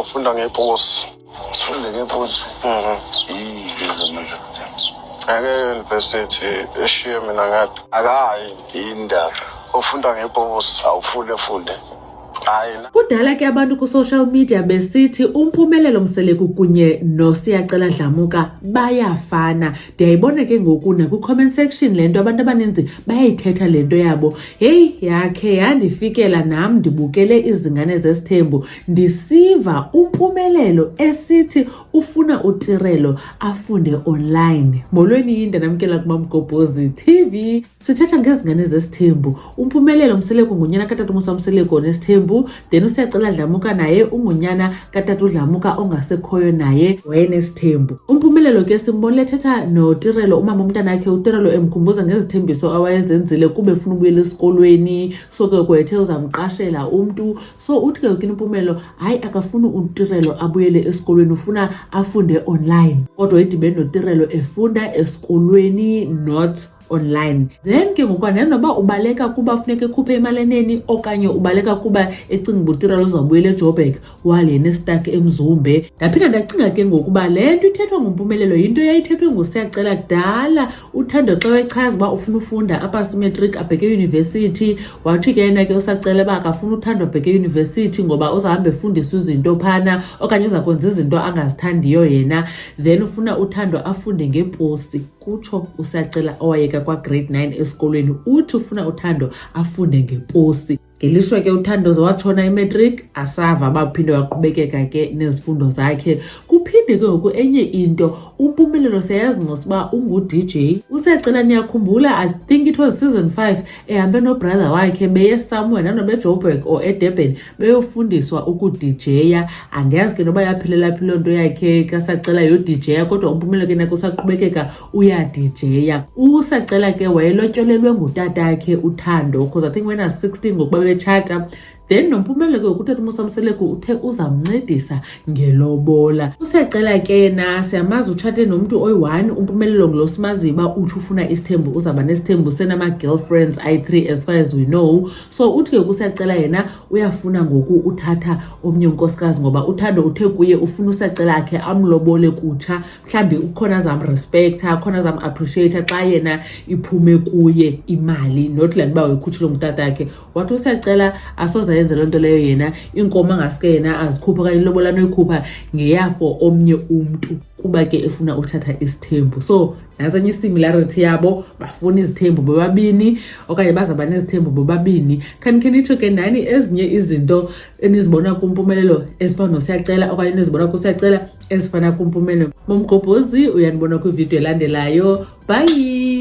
uzofunda ngeposi. Sifunde ngeposi. Yizo manje. University eshiye mina ngathi akayi indaba. ufunda ngeposi Awufunde. Kudala ke abantu ku social media besithi uMphumelelo Mseleku kunye noSiyacela Dlamuka bayafana. Ndiyayibona ke ngoku na ku comment section lento abantu abaninzi bayayithetha lento yabo. Hey yakhe yandifikela nam ndibukele izingane zesithembu ndisiva uMphumelelo esithi ufuna uTirelo afunde online. Molweni yinde namkela kuMamgobhozi TV. Sithetha ngezingane zesithembu. uMphumelelo Mseleku ngunyana kaTata Musa Mseleku nesithembu. Then uSiyacela Dlamuka naye ungunyana kaTata Dlamuka ongasekhoyo naye wayenesithembu. uMphumelelo ke simbonile thetha noTirelo umama umntana wakhe uTirelo emkhumbuza ngezithembiso awayezenzile kube efuna ubuyela esikolweni so ke kwethe uzamqashela umuntu so uthi ke uMphumelelo hayi akafuni uTirelo abuyele esikolweni ufuna afunde online kodwa edibene noTirelo efunda esikolweni not online. Then ke ngokwana noba ubaleka kuba funeke khuphe imali eneni okanye ubaleka kuba ecinga uTirelo uzabuyela eJoburg walena stuck eMzumbe. Ndaphinda ndacinga ke ngokuba lento ithethwa ngoMphumelelo into yayithethwe nguSiyacela kudala uthando xa wechaza uba ufuna ufunda upper matric abheke university wathi ke yena ke uSiyacela ba akafuna uthando abheke university ngoba uzahamba efundiswa izinto phana okanye uzakwenza izinto angazithandiyo yena then ufuna uthando afunde ngeposi kutsho uSiyacela owayeka kwa grade 9 esikolweni uthi ufuna uthando afunde ngeposi. Ngelishwa ke uThando watshona imatric asava baphinde waqhubekeka ke nezifundo zakhe. Kuphinde ke ngoku enye into uMphumelelo siyazi ngosiba ungu-DJ. uSiyacela niyakhumbula I think it was season 5 ehambe nobrother wakhe beye somewhere nanobeJoburg or eDurban beyofundiswa ukudJya. Andiyazi ke noba yaphilela phi lonto yakhe kaSiyacela yoDJya kodwa uMphumelelo ke nako usaqhubekeka uyadJya. uSiyacela ke wayelotyolelwe ngutata yakhe uThando because I think when I was 16 ngokuba chata then noMphumelelo ke ukuthatha uMusa Mseleku uthe uzamncedisa ngelobola. uSiyacela ke yena siyamazi utshate nomuntu oyi-1 uMphumelelo ngilosimaziba uthi ufuna isithembu uzaba nesithembu senama girlfriends i3 as far as we know so uthi ke uSiyacela yena uyafuna ngoku uthatha omnye unkosikazi ngoba uThando uthe kuye ufuna uSiyacela akhe amlobole kutsha mhlambi ukhona zamrespecta khona zamappreciate xa yena iphume kuye imali not land ba uyikhutshile ngutata yakhe wathi uSiyacela asoza yenze lonto leyo yena inkomo angasike yena azikhupha kanye lobola noyikhupha ngeyafo omnye umuntu kuba ke efuna uthatha isithembu. So nazenye isimilarity yabo bafuna izithembu bobabini okanye bazaba nezithembu bobabini. Khanitsho ke nani ezinye izinto enizibona kuMphumelelo ezifana noSiyacela okanye enizibona kuSiyacela ezifana kuMphumelelo. Mamgobhozi uyanibona kwivideo elandelayo. Bye.